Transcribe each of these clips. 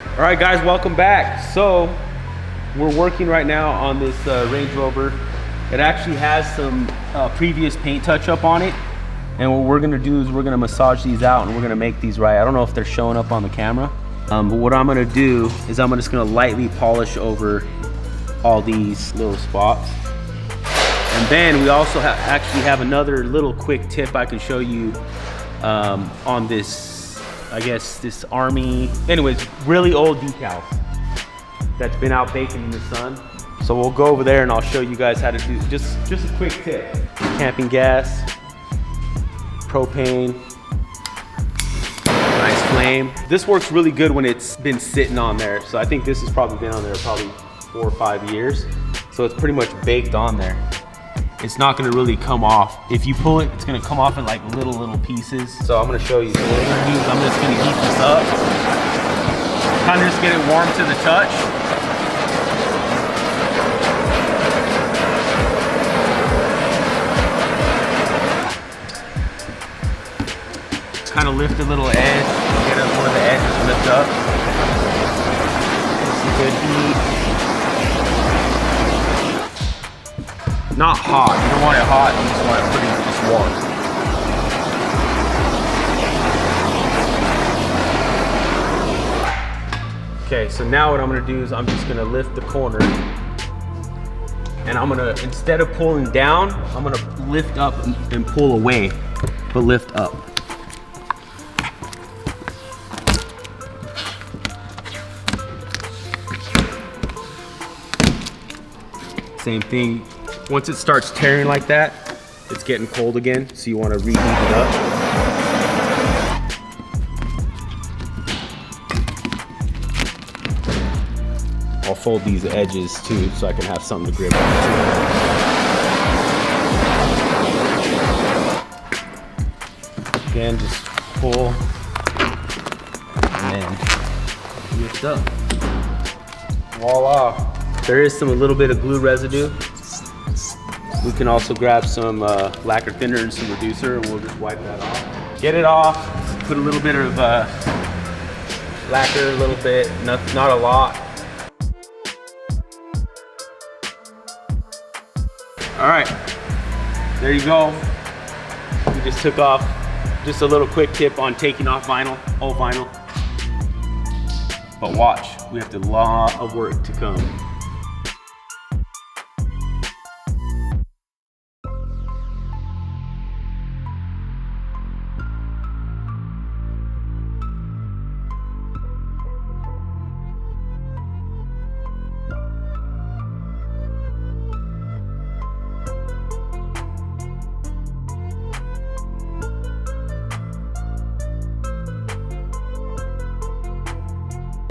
All right, guys, welcome back. So we're working right now on this Range Rover. It actually has some previous paint touch up on it, and what we're gonna do is we're gonna massage these out and we're gonna make these right. I don't know if they're showing up on the camera, but what I'm gonna do is I'm just gonna lightly polish over all these little spots. And then we also actually have another little quick tip I can show you on this, I guess this Army, anyways, really old decals that's been out baking in the sun. So we'll go over there and I'll show you guys how to do just a quick tip. Camping gas, propane, nice flame. This works really good when it's been sitting on there. So I think this has probably been on there probably 4 or 5 years. So it's pretty much baked on there. It's not gonna really come off. If you pull it, it's gonna come off in like little pieces. So I'm gonna show you. So what I'm gonna do is I'm just gonna heat this up. Kind of just get it warm to the touch. Kind of lift a little edge, get one of the edges lift up. Some good heat. Not hot, you don't want it hot, you just want it pretty just warm. Okay, so now what I'm gonna do is I'm just gonna lift the corner and I'm gonna, instead of pulling down, I'm gonna lift up and pull away, but lift up. Same thing. Once it starts tearing like that, it's getting cold again, so you want to reheat it up. I'll fold these edges too, so I can have something to grip onto. Again, just pull and then lift up. Voila. There is a little bit of glue residue. We can also grab some lacquer thinner and some reducer, and we'll just wipe that off. Get it off, put a little bit of lacquer, a little bit, not a lot. All right, there you go. We just took off, just a little quick tip on taking off vinyl, old vinyl. But watch, we have a lot of work to come.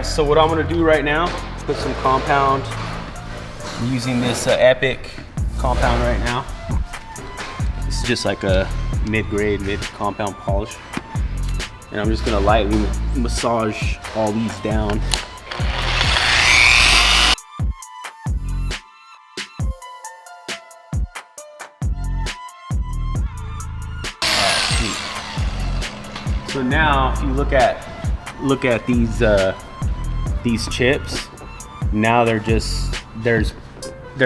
So what I'm gonna do right now is put some compound. I'm using this Epic compound right now. This is just like a mid-grade, mid-compound polish. And I'm just gonna lightly massage all these down. So now, if you look at these chips, now there's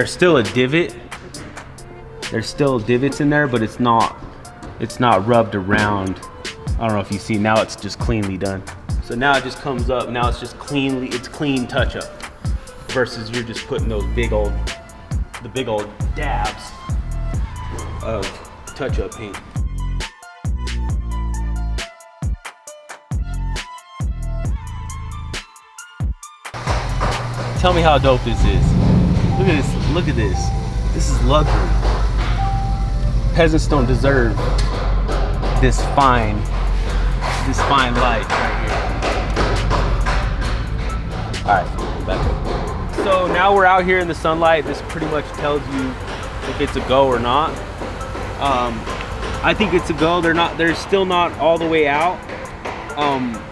still a divot. There's still divots in there, but it's not rubbed around. I don't know if you see, now it's just cleanly done. So now it just comes up, now it's just it's clean touch up versus you're just putting those big old dabs of touch up paint. Tell me how dope this is. Look at this, look at this. This is luxury. Peasants don't deserve this fine light right here. All right, back up. So now we're out here in the sunlight. This pretty much tells you if it's a go or not. I think it's a go. They're still not all the way out,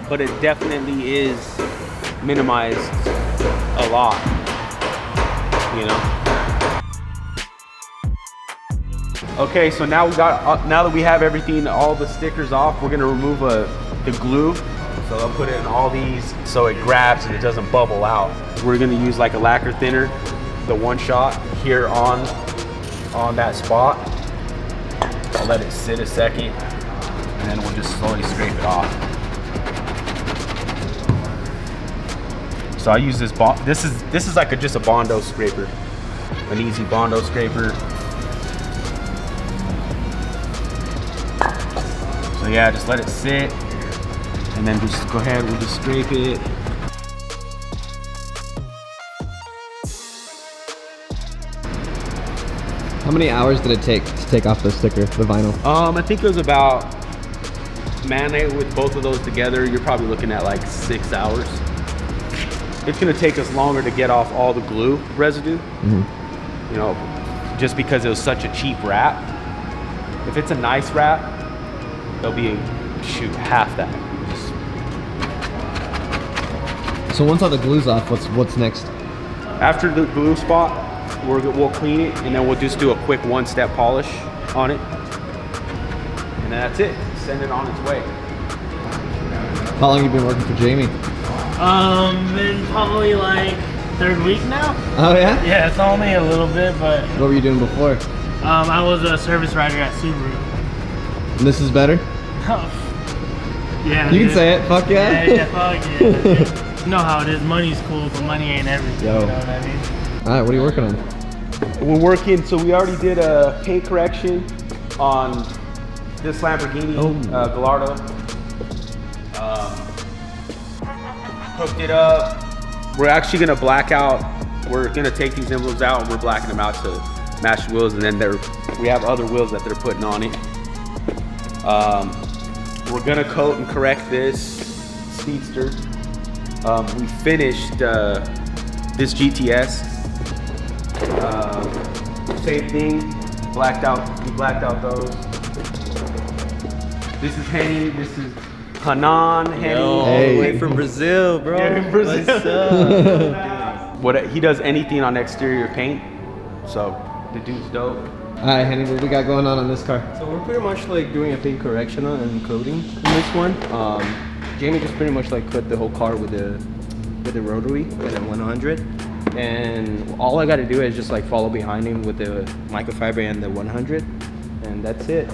but it definitely is minimized a lot, you know. Okay, so now that we have everything, all the stickers off, we're gonna remove the glue So they'll put it in all these so it grabs and it doesn't bubble out. We're gonna use like a lacquer thinner, the one shot here on that spot. I'll let it sit a second and then we'll just slowly scrape it off. So I use this, this is like just a Bondo scraper, an easy Bondo scraper. So yeah, just let it sit and then just go ahead, we'll just scrape it. How many hours did it take to take off the sticker, the vinyl? I think it was about, with both of those together, you're probably looking at like 6 hours. It's gonna take us longer to get off all the glue residue, you know, just because it was such a cheap wrap. If it's a nice wrap, it'll be, shoot, half that. So once all the glue's off, what's next? After the glue spot, we'll clean it and then we'll just do a quick one-step polish on it. And that's it, send it on its way. How long have you been working for Jamie? Been probably like 3rd week now. Oh yeah? Yeah, it's only a little bit, but What were you doing before? I was a service rider at Subaru. And this is better? Yeah. You can say it, fuck yeah. Yeah, fuck yeah. You know how it is, money's cool, but money ain't everything, Yo. you know what I mean? Alright, what are you working on? We're working, so we already did a paint correction on this Lamborghini Gallardo. Hooked it up. We're actually gonna black out, we're gonna take these envelopes out and we're blacking them out to match the wheels, and then we have other wheels that they're putting on it. We're gonna coat and correct this Speedster. We finished this GTS. Same thing, we blacked out those. This is Henny, this is Hanan, Henny. All the way from Brazil, bro. Yeah, from Brazil. What's up? He does anything on exterior paint, so the dude's dope. Alright, Henny, what we got going on this car? So we're pretty much like doing a paint correction and coating in this one. Jamie just pretty much like coat the whole car with the rotary with a 100, and all I got to do is just like follow behind him with the microfiber and the 100, and that's it.